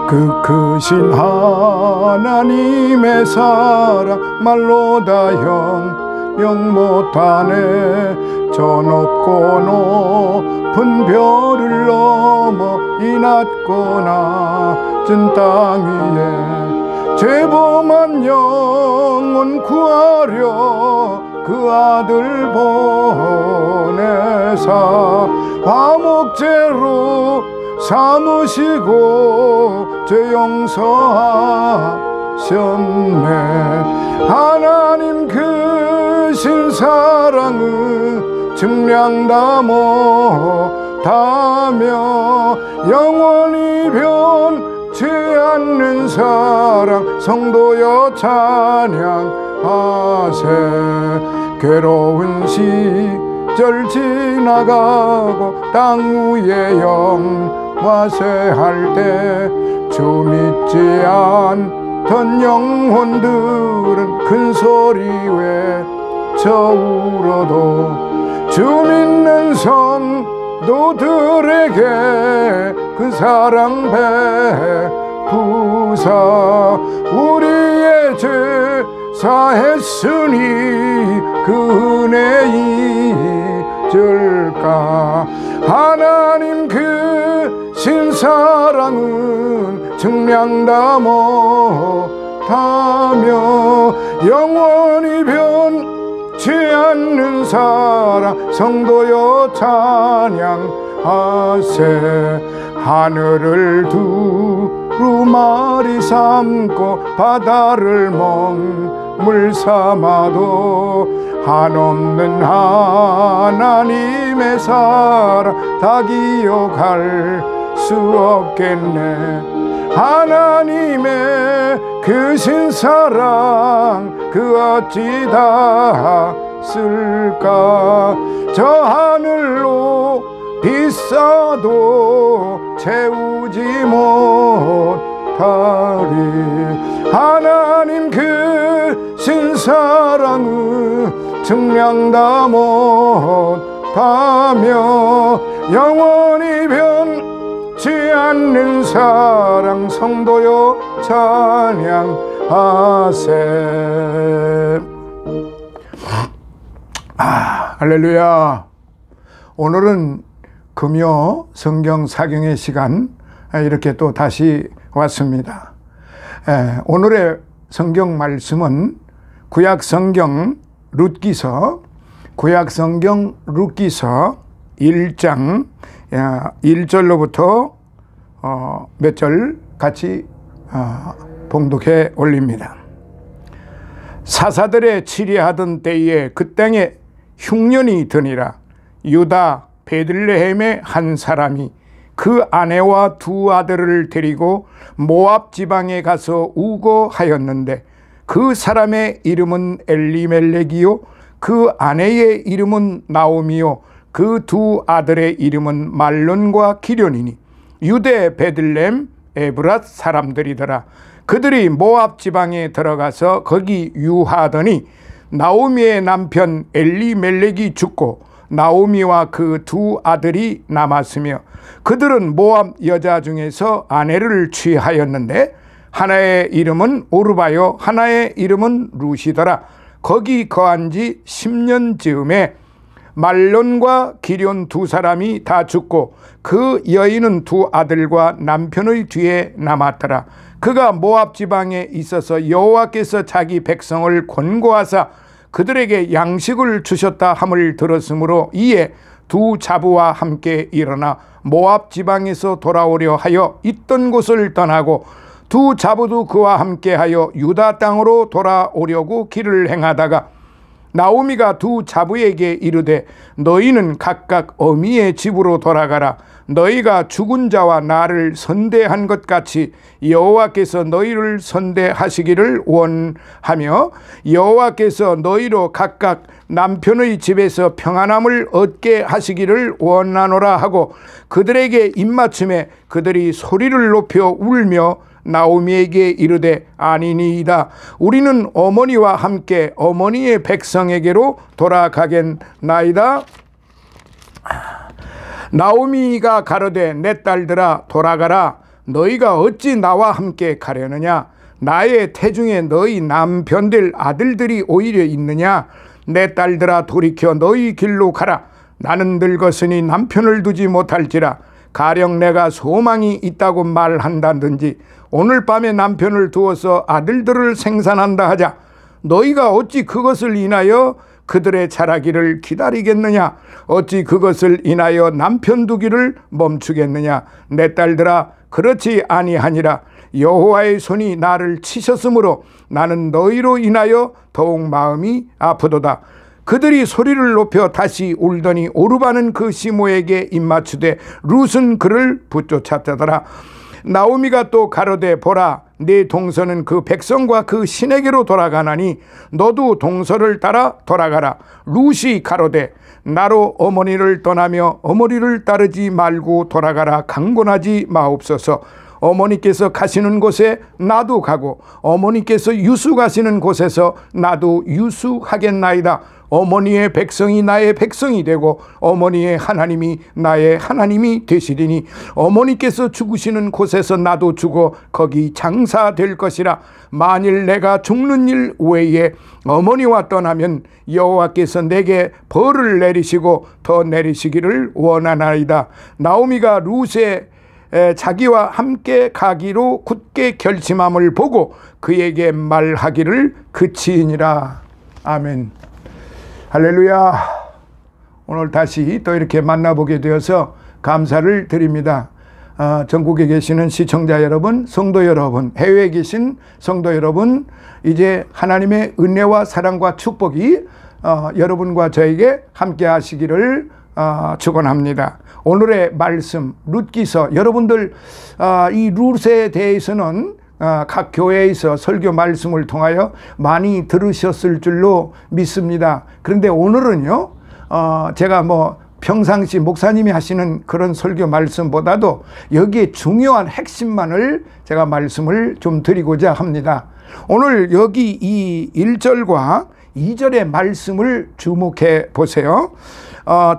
그 크신 하나님의 사랑 말로 다 형용 못하네. 저 높고 높은 별을 넘어 이 낮고 낮은 땅 위에 죄범한 영혼 구하려 그 아들 보내사 화목제로 삼으시고 죄 용서하셨네. 하나님 크신 사랑은 증량다 못하며 영원히 변치 않는 사랑 성도여 찬양하세. 괴로운 시절 지나가고 땅 위에 영화세할 때 주 믿지 않던 영혼들은 큰 소리 외쳐 울어도 주 믿는 성도들에게 그 사랑 베푸사 우리의 죄 사했으니 그 은혜 잊을까. 하나님 그 신사랑은 증량다 못하며 영원히 변치 않는 사랑 성도여 찬양하세. 하늘을 두루마리 삼고 바다를 멍물 삼아도 한없는 하나님의 사랑 다 기억할 수 없겠네. 하나님의 크신 사랑 그 어찌 다 쓸까. 저 하늘로 비싸도 채우지 못하리. 하나님 크신 사랑은 증량다 못하며 영원히 변치 않는 사랑 성도여 찬양하세. 할렐루야. 오늘은 금요 성경 사경의 시간 이렇게 또 다시 왔습니다. 오늘의 성경 말씀은 구약 성경 룻기서 1장 1절로부터 몇 절 같이 봉독해 올립니다. 사사들의 치리하던 때에 그 땅에 흉년이 드니라. 유다 베들레헴의 한 사람이 그 아내와 두 아들을 데리고 모압 지방에 가서 우거하였는데 그 사람의 이름은 엘리멜렉이요 그 아내의 이름은 나오미요 그 두 아들의 이름은 말론과 기련이니 유대 베들레헴 에브랏 사람들이더라. 그들이 모압 지방에 들어가서 거기 유하더니 나오미의 남편 엘리멜렉이 죽고 나오미와 그 두 아들이 남았으며 그들은 모압 여자 중에서 아내를 취하였는데 하나의 이름은 오르바요 하나의 이름은 루시더라. 거기 거한 지 10년 즈음에 말론과 기련 두 사람이 다 죽고 그 여인은 두 아들과 남편의 뒤에 남았더라. 그가 모압 지방에 있어서 여호와께서 자기 백성을 권고하사 그들에게 양식을 주셨다 함을 들었으므로 이에 두 자부와 함께 일어나 모압 지방에서 돌아오려 하여 있던 곳을 떠나고 두 자부도 그와 함께하여 유다 땅으로 돌아오려고 길을 행하다가 나오미가 두 자부에게 이르되 너희는 각각 어미의 집으로 돌아가라. 너희가 죽은 자와 나를 선대한 것 같이 여호와께서 너희를 선대하시기를 원하며 여호와께서 너희로 각각 남편의 집에서 평안함을 얻게 하시기를 원하노라 하고 그들에게 입맞춤에 그들이 소리를 높여 울며 나오미에게 이르되 아니니이다. 우리는 어머니와 함께 어머니의 백성에게로 돌아가겠나이다. 나오미가 가로되 내 딸들아 돌아가라. 너희가 어찌 나와 함께 가려느냐? 나의 태중에 너희 남편될 아들들이 오히려 있느냐? 내 딸들아, 돌이켜 너희 길로 가라. 나는 늙었으니 남편을 두지 못할지라. 가령 내가 소망이 있다고 말한다든지 오늘 밤에 남편을 두어서 아들들을 생산한다 하자. 너희가 어찌 그것을 인하여 그들의 자라기를 기다리겠느냐? 어찌 그것을 인하여 남편 두기를 멈추겠느냐? 내 딸들아, 그렇지 아니하니라. 여호와의 손이 나를 치셨으므로 나는 너희로 인하여 더욱 마음이 아프도다. 그들이 소리를 높여 다시 울더니 오르바는 그 시모에게 입맞추되 룻은 그를 붙쫓았더라. 나오미가 또 가로되 보라, 네 동서는 그 백성과 그 신에게로 돌아가나니 너도 동서를 따라 돌아가라. 룻이 가로되 나로 어머니를 떠나며 어머니를 따르지 말고 돌아가라. 강권하지 마옵소서. 어머니께서 가시는 곳에 나도 가고 어머니께서 유수 가시는 곳에서 나도 유수하겠나이다. 어머니의 백성이 나의 백성이 되고 어머니의 하나님이 나의 하나님이 되시리니 어머니께서 죽으시는 곳에서 나도 죽어 거기 장사될 것이라. 만일 내가 죽는 일 외에 어머니와 떠나면 여호와께서 내게 벌을 내리시고 더 내리시기를 원하나이다. 나오미가 룻의 자기와 함께 가기로 굳게 결심함을 보고 그에게 말하기를 그치니라. 아멘. 할렐루야. 오늘 다시 또 이렇게 만나보게 되어서 감사를 드립니다. 전국에 계시는 시청자 여러분, 성도 여러분, 해외에 계신 성도 여러분, 이제 하나님의 은혜와 사랑과 축복이 여러분과 저에게 함께 하시기를 축원합니다. 오늘의 말씀 룻기서, 여러분들 이 룻에 대해서는 각 교회에서 설교 말씀을 통하여 많이 들으셨을 줄로 믿습니다. 그런데 오늘은요, 제가 뭐 평상시 목사님이 하시는 그런 설교 말씀보다도 여기에 중요한 핵심만을 제가 말씀을 좀 드리고자 합니다. 오늘 여기 이 1절과 2절의 말씀을 주목해 보세요.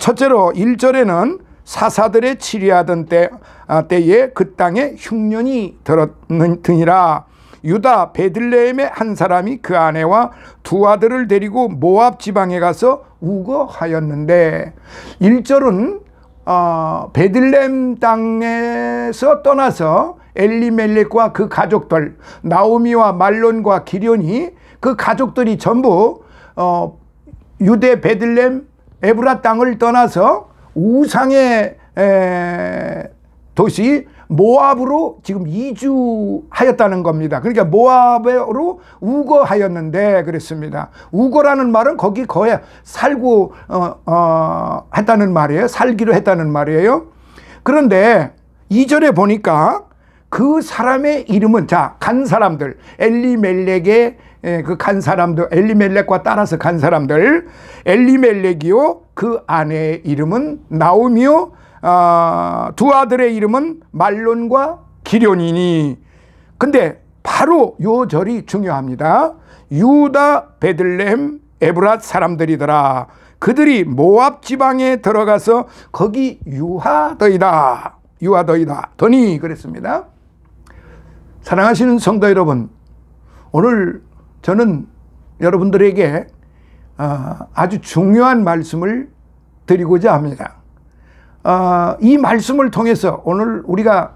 첫째로 1절에는 사사들의 치리하던 때에 그 땅에 흉년이 들었느니라. 유다 베들레헴의 한 사람이 그 아내와 두 아들을 데리고 모압 지방에 가서 우거하였는데, 1절은 베들레헴 땅에서 떠나서 엘리멜렉과 그 가족들, 나오미와 말론과 기련이, 그 가족들이 전부 유대 베들레헴 에브라 땅을 떠나서 우상의 도시 모압으로 지금 이주하였다는 겁니다. 그러니까 모압으로 우거하였는데 그랬습니다. 우거라는 말은 거기 거에 살고 했다는 말이에요. 살기로 했다는 말이에요. 그런데 2절에 보니까 그 사람의 이름은, 자, 간 사람들, 엘리멜렉의 그 간 사람들, 엘리멜렉과 따라서 간 사람들, 엘리멜렉이요, 그 아내의 이름은 나오미요, 두 아들의 이름은 말론과 기련이니. 근데 바로 요 절이 중요합니다. 유다 베들레헴 에브랏 사람들이더라. 그들이 모압 지방에 들어가서 거기 유하더이다 더니 그랬습니다. 사랑하시는 성도 여러분, 오늘 저는 여러분들에게 아주 중요한 말씀을 드리고자 합니다. 이 말씀을 통해서 오늘 우리가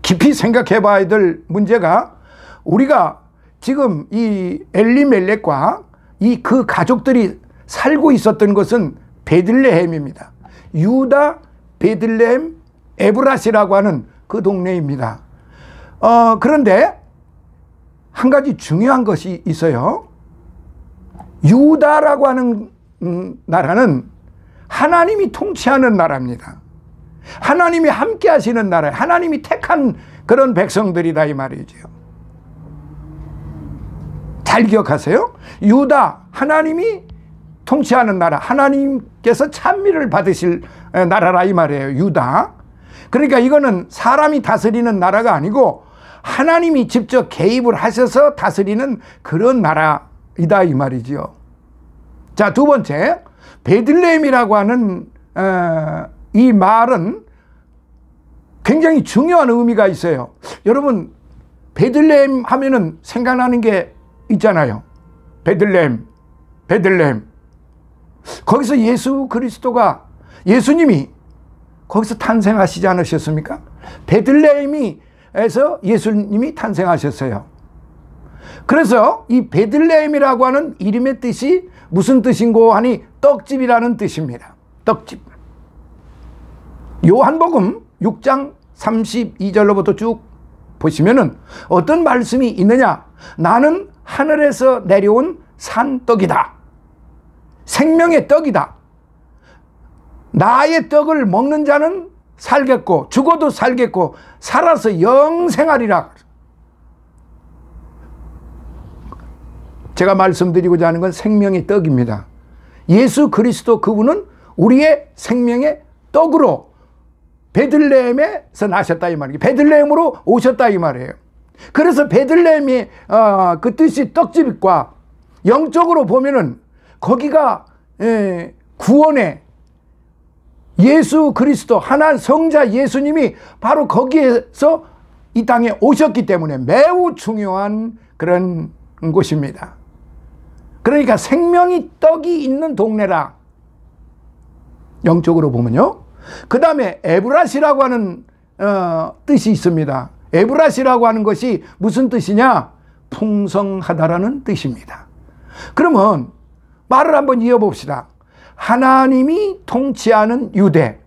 깊이 생각해 봐야 될 문제가, 우리가 지금 이 엘리멜렉과 이 그 가족들이 살고 있었던 것은 베들레헴입니다. 유다 베들레헴 에브랏이라고 하는 그 동네입니다. 그런데 한 가지 중요한 것이 있어요. 유다라고 하는 나라는 하나님이 통치하는 나라입니다. 하나님이 함께 하시는 나라예요. 하나님이 택한 그런 백성들이다 이 말이죠. 잘 기억하세요. 유다, 하나님이 통치하는 나라, 하나님께서 찬미를 받으실 나라라 이 말이에요. 유다. 그러니까 이거는 사람이 다스리는 나라가 아니고 하나님이 직접 개입을 하셔서 다스리는 그런 나라이다 이 말이죠. 자, 두 번째, 베들레헴이라고 하는 이 말은 굉장히 중요한 의미가 있어요. 여러분, 베들레헴 하면은 생각나는 게 있잖아요. 베들레헴. 거기서 예수 그리스도가, 예수님이 거기서 탄생하시지 않으셨습니까? 베들레헴에서 예수님이 탄생하셨어요. 그래서 이 베들레헴이라고 하는 이름의 뜻이 무슨 뜻인고 하니 떡집이라는 뜻입니다. 떡집. 요한복음 6장 32절로부터 쭉 보시면은 어떤 말씀이 있느냐? 나는 하늘에서 내려온 산떡이다. 생명의 떡이다. 나의 떡을 먹는 자는 살겠고 죽어도 살겠고 살아서 영생하리라. 제가 말씀드리고자 하는 건 생명의 떡입니다. 예수 그리스도 그분은 우리의 생명의 떡으로 베들레헴에서 나셨다 이 말이에요. 베들레헴으로 오셨다 이 말이에요. 그래서 베들레헴이 그 뜻이 떡집과 영적으로 보면은 거기가 구원의 예수 그리스도 하나님 성자 예수님이 바로 거기에서 이 땅에 오셨기 때문에 매우 중요한 그런 곳입니다. 그러니까 생명이 떡이 있는 동네라. 영적으로 보면요. 그 다음에 에브라시라고 하는 뜻이 있습니다. 에브라시라고 하는 것이 무슨 뜻이냐? 풍성하다라는 뜻입니다. 그러면 말을 한번 이어봅시다. 하나님이 통치하는 유대,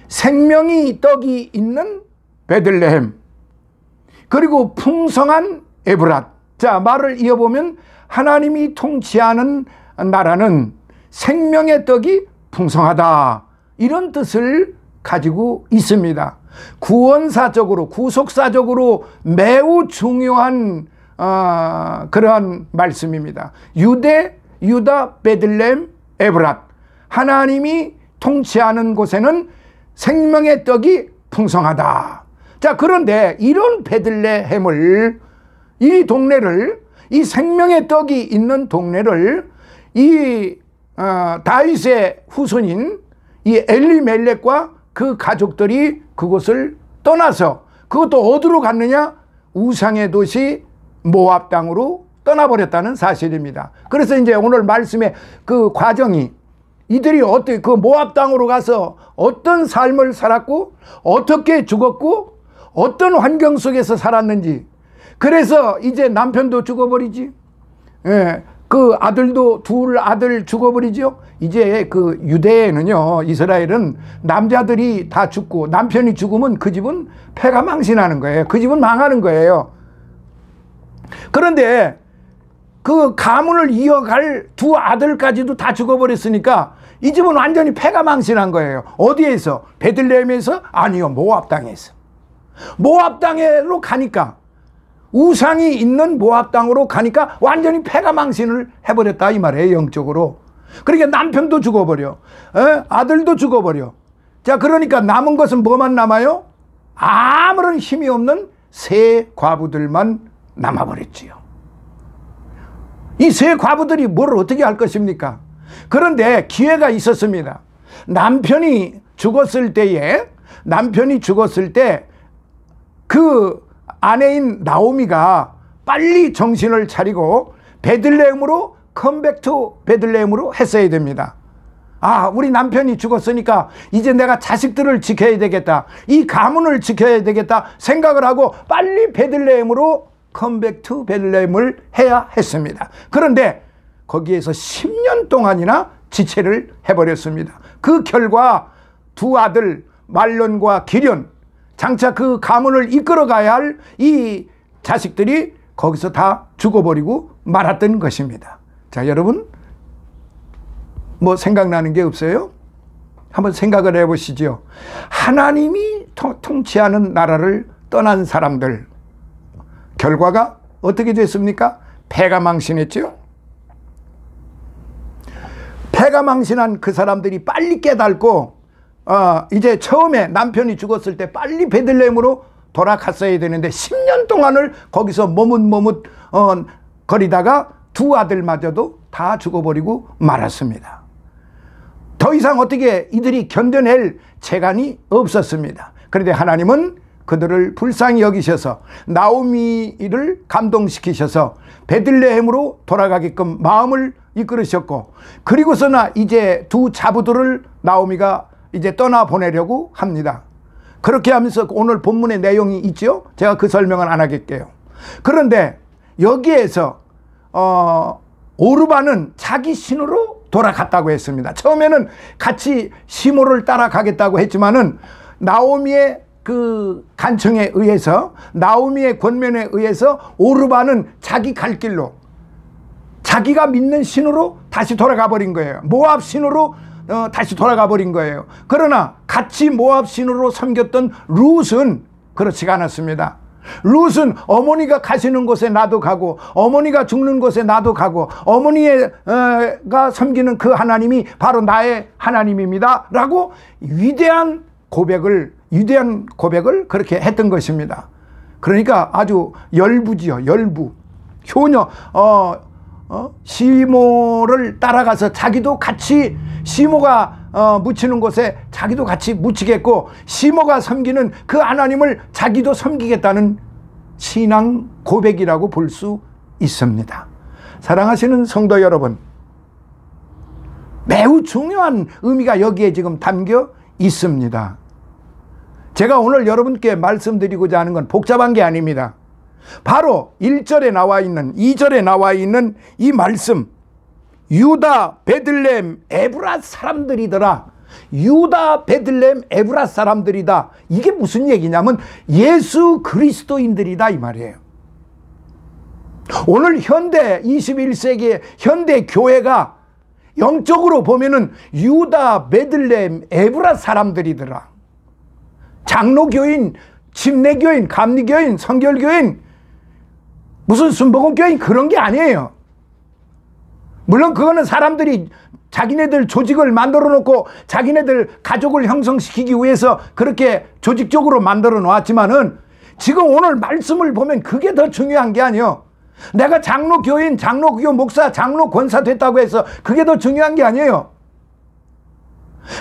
생명이 떡이 있는 베들레헴, 그리고 풍성한 에브랏. 자, 말을 이어보면 하나님이 통치하는 나라는 생명의 떡이 풍성하다, 이런 뜻을 가지고 있습니다. 구원사적으로, 구속사적으로 매우 중요한 그러한 말씀입니다. 유대, 유다, 베들레헴, 에브랏. 하나님이 통치하는 곳에는 생명의 떡이 풍성하다. 자, 그런데 이런 베들레헴을, 이 동네를, 이 생명의 떡이 있는 동네를 이 다윗의 후손인 이 엘리멜렉과 그 가족들이 그곳을 떠나서, 그것도 어디로 갔느냐? 우상의 도시 모압 땅으로 떠나버렸다는 사실입니다. 그래서 이제 오늘 말씀의 그 과정이, 이들이 어떻게 그 모압 땅으로 가서 어떤 삶을 살았고 어떻게 죽었고 어떤 환경 속에서 살았는지. 그래서 이제 남편도 죽어버리지, 그 아들도, 둘 아들 죽어버리죠. 이제 그 유대에는요, 이스라엘은 남자들이 다 죽고 남편이 죽으면 그 집은 폐가 망신하는 거예요. 그 집은 망하는 거예요. 그런데 그 가문을 이어갈 두 아들까지도 다 죽어버렸으니까 이 집은 완전히 폐가 망신한 거예요. 어디에서? 베들레헴에서? 아니요, 모압 땅에서. 모압 땅으로 가니까, 우상이 있는 모압 땅으로 가니까 완전히 폐가 망신을 해버렸다 이 말이에요, 영적으로. 그러니까 남편도 죽어버려, 아들도 죽어버려. 자, 그러니까 남은 것은 뭐만 남아요? 아무런 힘이 없는 세 과부들만 남아버렸지요. 이 세 과부들이 뭘 어떻게 할 것입니까? 그런데 기회가 있었습니다. 남편이 죽었을 때 그 아내인 나오미가 빨리 정신을 차리고 베들레헴으로, 컴백 투 베들레헴으로 했어야 됩니다. 아, 우리 남편이 죽었으니까 이제 내가 자식들을 지켜야 되겠다, 이 가문을 지켜야 되겠다 생각을 하고 빨리 베들레헴으로 컴백 투 베들레헴을 해야 했습니다. 그런데 거기에서 10년 동안이나 지체를 해버렸습니다. 그 결과 두 아들 말론과 기련, 장차 그 가문을 이끌어가야 할 이 자식들이 거기서 다 죽어버리고 말았던 것입니다. 자, 여러분, 뭐 생각나는 게 없어요? 한번 생각을 해보시죠. 하나님이 통치하는 나라를 떠난 사람들, 결과가 어떻게 됐습니까? 폐가 망신했죠. 폐가 망신한 그 사람들이 빨리 깨닫고 이제 처음에 남편이 죽었을 때 빨리 베들레헴으로 돌아갔어야 되는데 10년 동안을 거기서 머뭇머뭇 거리다가 두 아들마저도 다 죽어버리고 말았습니다. 더 이상 어떻게 이들이 견뎌낼 재간이 없었습니다. 그런데 하나님은 그들을 불쌍히 여기셔서 나오미를 감동시키셔서 베들레헴으로 돌아가게끔 마음을 이끌으셨고, 그리고서나 이제 두 자부들을 나오미가 이제 떠나보내려고 합니다. 그렇게 하면서 오늘 본문의 내용이 있죠. 제가 그 설명은 안 하겠게요. 그런데 여기에서 오르바는 자기 신으로 돌아갔다고 했습니다. 처음에는 같이 시모를 따라가겠다고 했지만은 나오미의 그 간청에 의해서, 나오미의 권면에 의해서 오르바는 자기 갈 길로, 자기가 믿는 신으로 다시 돌아가 버린 거예요. 모압 신으로 다시 돌아가 버린 거예요. 그러나 같이 모압 신으로 섬겼던 룻은 그렇지가 않았습니다. 룻은 어머니가 가시는 곳에 나도 가고, 어머니가 죽는 곳에 나도 가고, 어머니가 섬기는 그 하나님이 바로 나의 하나님입니다 라고 위대한 고백을 그렇게 했던 것입니다. 그러니까 아주 열부지요. 열부. 효녀 시모를 따라가서 자기도 같이 시모가 묻히는 곳에 자기도 같이 묻히겠고, 시모가 섬기는 그 하나님을 자기도 섬기겠다는 신앙 고백이라고 볼 수 있습니다. 사랑하시는 성도 여러분, 매우 중요한 의미가 여기에 지금 담겨 있습니다. 제가 오늘 여러분께 말씀드리고자 하는 건 복잡한 게 아닙니다. 바로 1절에 나와 있는, 2절에 나와 있는 이 말씀, 유다 베들레헴 에브라 사람들이더라. 유다 베들레헴 에브라 사람들이다. 이게 무슨 얘기냐면 예수 그리스도인들이다 이 말이에요. 오늘 현대 21세기의 현대 교회가 영적으로 보면은 유다 베들레헴 에브라 사람들이더라. 장로교인, 침례교인, 감리교인, 성결교인, 무슨 순복음교인 그런 게 아니에요. 물론 그거는 사람들이 자기네들 조직을 만들어 놓고 자기네들 가족을 형성시키기 위해서 그렇게 조직적으로 만들어 놓았지만은, 지금 오늘 말씀을 보면 그게 더 중요한 게 아니에요. 내가 장로교인, 장로교 목사, 장로 권사 됐다고 해서 그게 더 중요한 게 아니에요.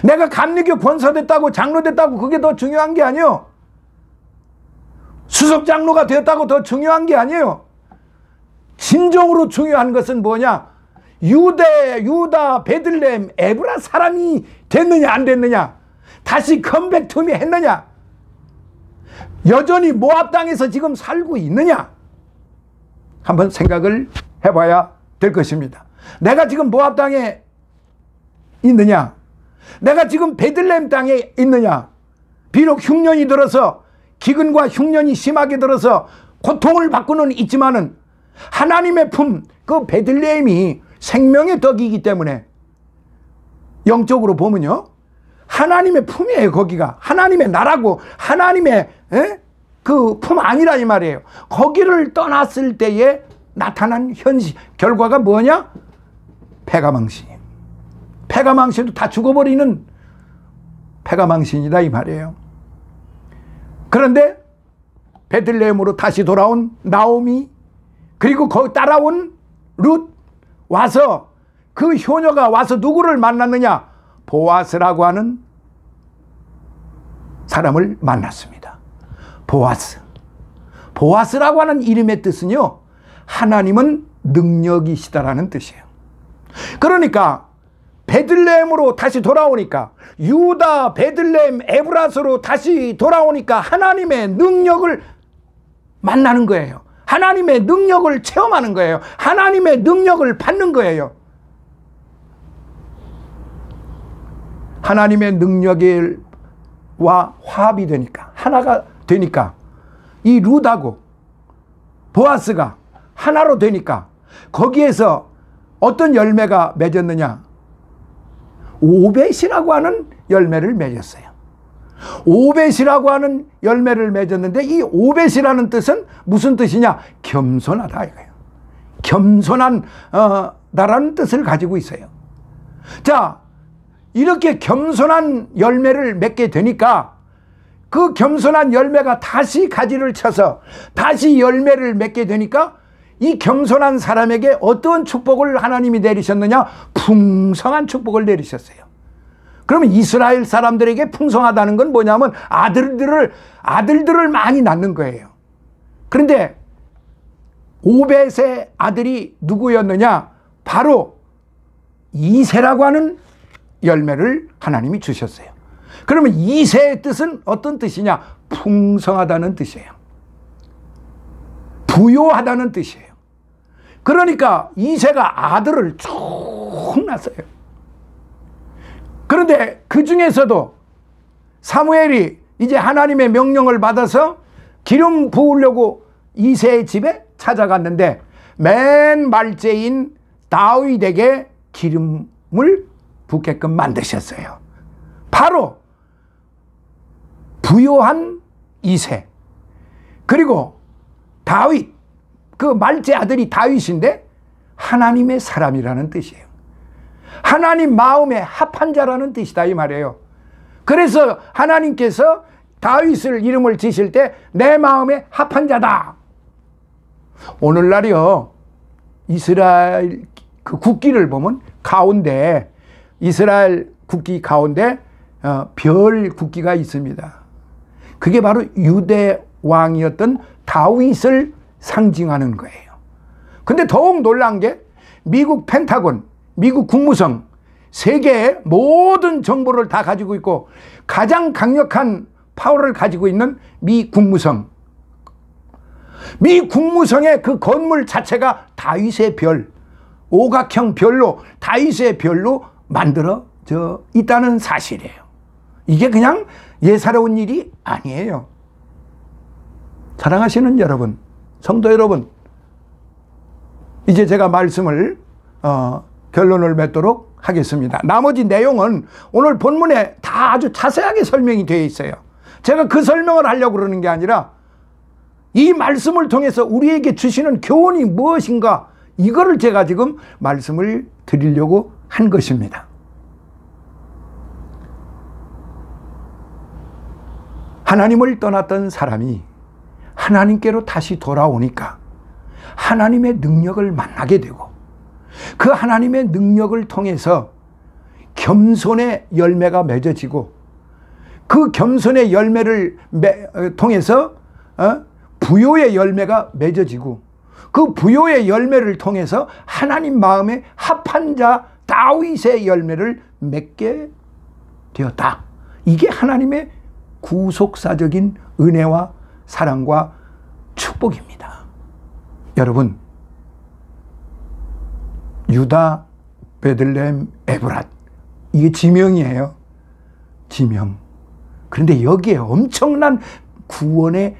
내가 감리교 권사 됐다고, 장로 됐다고 그게 더 중요한 게 아니에요. 수석 장로가 되었다고 더 중요한 게 아니에요. 진정으로 중요한 것은 뭐냐? 유다 베들레헴 에브라 사람이 됐느냐 안 됐느냐, 다시 컴백 투미 했느냐, 여전히 모압 땅에서 지금 살고 있느냐, 한번 생각을 해봐야 될 것입니다. 내가 지금 모압 땅에 있느냐, 내가 지금 베들레헴 땅에 있느냐, 비록 흉년이 들어서, 기근과 흉년이 심하게 들어서 고통을 받고는 있지만은 하나님의 품, 그 베들레헴이 생명의 덕이기 때문에 영적으로 보면요, 하나님의 품이에요. 거기가 하나님의 나라고 하나님의 그 품 아니라 이 말이에요. 거기를 떠났을 때에 나타난 현실 결과가 뭐냐? 패가망신. 패가망신도 다 죽어버리는 패가망신이다 이 말이에요. 그런데 베들레헴으로 다시 돌아온 나오미, 그리고 거기 따라온 룻 와서, 그 효녀가 와서 누구를 만났느냐? 보아스라고 하는 사람을 만났습니다. 보아스. 보아스라고 하는 이름의 뜻은요, 하나님은 능력이시다라는 뜻이에요. 그러니까 베들레헴으로 다시 돌아오니까, 유다 베들레헴 에브라스로 다시 돌아오니까 하나님의 능력을 만나는 거예요. 하나님의 능력을 체험하는 거예요. 하나님의 능력을 받는 거예요. 하나님의 능력과 화합이 되니까, 하나가 되니까, 이 룻하고 보아스가 하나로 되니까 거기에서 어떤 열매가 맺었느냐? 오벳이라고 하는 열매를 맺었어요. 오벳이라고 하는 열매를 맺었는데, 이 오벳이라는 뜻은 무슨 뜻이냐? 겸손하다 이거예요. 겸손한 나라는 뜻을 가지고 있어요. 자, 이렇게 겸손한 열매를 맺게 되니까 그 겸손한 열매가 다시 가지를 쳐서 다시 열매를 맺게 되니까, 이 겸손한 사람에게 어떤 축복을 하나님이 내리셨느냐? 풍성한 축복을 내리셨어요. 그러면 이스라엘 사람들에게 풍성하다는 건 뭐냐면 아들들을 많이 낳는 거예요. 그런데 오벳의 아들이 누구였느냐? 바로 이새라고 하는 열매를 하나님이 주셨어요. 그러면 이새의 뜻은 어떤 뜻이냐? 풍성하다는 뜻이에요. 부요하다는 뜻이에요. 그러니까 이새가 아들을 쭉 낳았어요. 그런데 그 중에서도 사무엘이 이제 하나님의 명령을 받아서 기름 부으려고 이새의 집에 찾아갔는데 맨 말째인 다윗에게 기름을 붓게끔 만드셨어요. 바로 부요한 이새. 그리고 다윗, 그 말째 아들이 다윗인데 하나님의 사람이라는 뜻이에요. 하나님 마음에 합한 자라는 뜻이다 이 말이에요. 그래서 하나님께서 다윗을 이름을 지실 때 내 마음에 합한 자다. 오늘날이요, 이스라엘 그 국기를 보면 가운데, 이스라엘 국기 가운데 별 국기가 있습니다. 그게 바로 유대 왕이었던 다윗을 상징하는 거예요. 근데 더욱 놀란 게 미국 펜타곤, 미국 국무성, 세계의 모든 정보를 다 가지고 있고 가장 강력한 파워를 가지고 있는 미 국무성. 미 국무성의 그 건물 자체가 다윗의 별, 오각형 별로, 다윗의 별로 만들어져 있다는 사실이에요. 이게 그냥 예사로운 일이 아니에요. 사랑하시는 여러분, 성도 여러분, 이제 제가 말씀을 결론을 맺도록 하겠습니다. 나머지 내용은 오늘 본문에 다 아주 자세하게 설명이 되어 있어요. 제가 그 설명을 하려고 그러는 게 아니라 이 말씀을 통해서 우리에게 주시는 교훈이 무엇인가, 이거를 제가 지금 말씀을 드리려고 한 것입니다. 하나님을 떠났던 사람이 하나님께로 다시 돌아오니까 하나님의 능력을 만나게 되고 그 하나님의 능력을 통해서 겸손의 열매가 맺어지고 그 겸손의 열매를 통해서 부요의 열매가 맺어지고 그 부요의 열매를 통해서 하나님 마음에 합한 자 다윗의 열매를 맺게 되었다. 이게 하나님의 구속사적인 은혜와 사랑과 축복입니다. 여러분, 유다, 베들레헴, 에브랏, 이게 지명이에요. 지명. 그런데 여기에 엄청난 구원의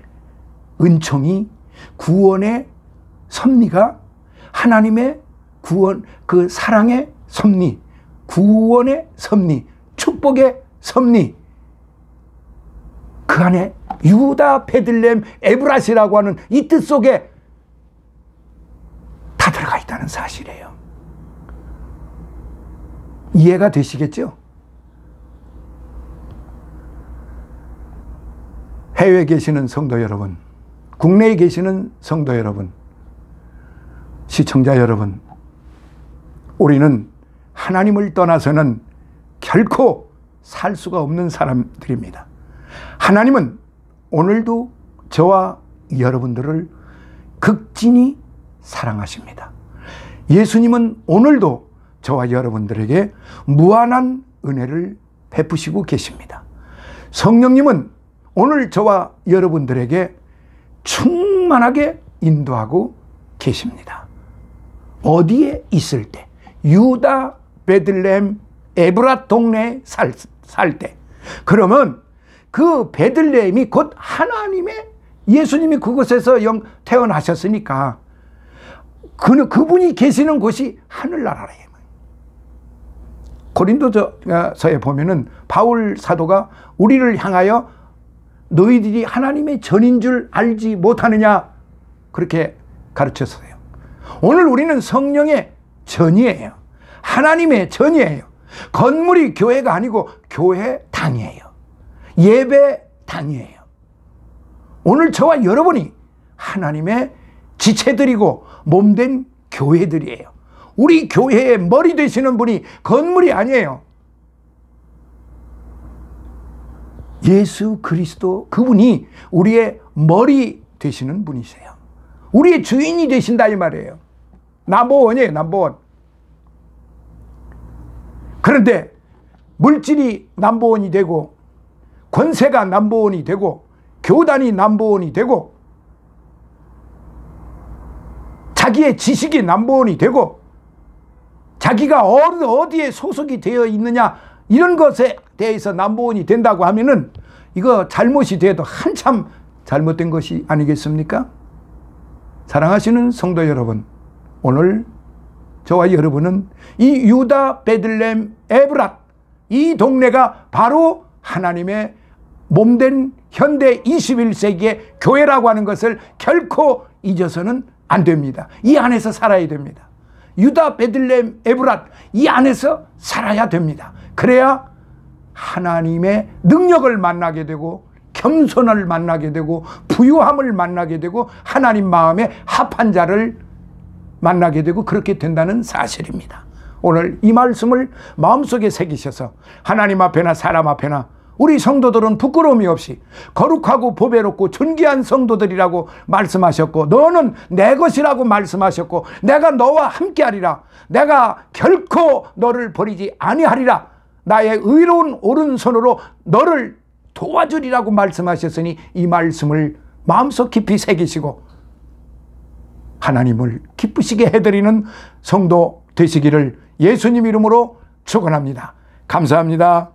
은총이, 구원의 섭리가, 하나님의 구원, 그 사랑의 섭리, 구원의 섭리, 축복의 섭리, 그 안에 유다, 베들레헴, 에브랏이라고 하는 이 뜻 속에 다 들어가 있다는 사실이에요. 이해가 되시겠죠? 해외에 계시는 성도 여러분, 국내에 계시는 성도 여러분, 시청자 여러분, 우리는 하나님을 떠나서는 결코 살 수가 없는 사람들입니다. 하나님은 오늘도 저와 여러분들을 극진히 사랑하십니다. 예수님은 오늘도 저와 여러분들에게 무한한 은혜를 베푸시고 계십니다. 성령님은 오늘 저와 여러분들에게 충만하게 인도하고 계십니다. 어디에 있을 때, 유다, 베들레헴, 에브랏 동네에 살 때, 그러면 그 베들레헴이 곧 하나님의, 예수님이 그곳에서 태어나셨으니까 그분이 계시는 곳이 하늘나라예요. 고린도서에 보면은 바울 사도가 우리를 향하여 너희들이 하나님의 전인 줄 알지 못하느냐, 그렇게 가르쳤어요. 오늘 우리는 성령의 전이에요. 하나님의 전이에요. 건물이 교회가 아니고 교회당이에요. 예배당이에요. 오늘 저와 여러분이 하나님의 지체들이고 몸된 교회들이에요. 우리 교회의 머리 되시는 분이 건물이 아니에요. 예수 그리스도 그분이 우리의 머리 되시는 분이세요. 우리의 주인이 되신다 이 말이에요. 넘버원이에요. 넘버원. 그런데 물질이 넘버원이 되고 권세가 넘버원이 되고 교단이 넘버원이 되고 자기의 지식이 넘버원이 되고 자기가 어디에 소속이 되어 있느냐 이런 것에 대해서 넘버원이 된다고 하면은 이거 잘못이 돼도 한참 잘못된 것이 아니겠습니까? 사랑하시는 성도 여러분, 오늘 저와 여러분은 이 유다 베들레헴 에브랏 이 동네가 바로 하나님의 몸된 현대 21세기의 교회라고 하는 것을 결코 잊어서는 안 됩니다. 이 안에서 살아야 됩니다. 유다 베들레헴 에브랏 이 안에서 살아야 됩니다. 그래야 하나님의 능력을 만나게 되고 겸손을 만나게 되고 부유함을 만나게 되고 하나님 마음에 합한 자를 만나게 되고 그렇게 된다는 사실입니다. 오늘 이 말씀을 마음속에 새기셔서 하나님 앞에나 사람 앞에나 우리 성도들은 부끄러움이 없이 거룩하고 보배롭고 존귀한 성도들이라고 말씀하셨고 너는 내 것이라고 말씀하셨고 내가 너와 함께하리라. 내가 결코 너를 버리지 아니하리라. 나의 의로운 오른손으로 너를 도와주리라고 말씀하셨으니 이 말씀을 마음속 깊이 새기시고 하나님을 기쁘시게 해드리는 성도 되시기를 예수님 이름으로 축원합니다. 감사합니다.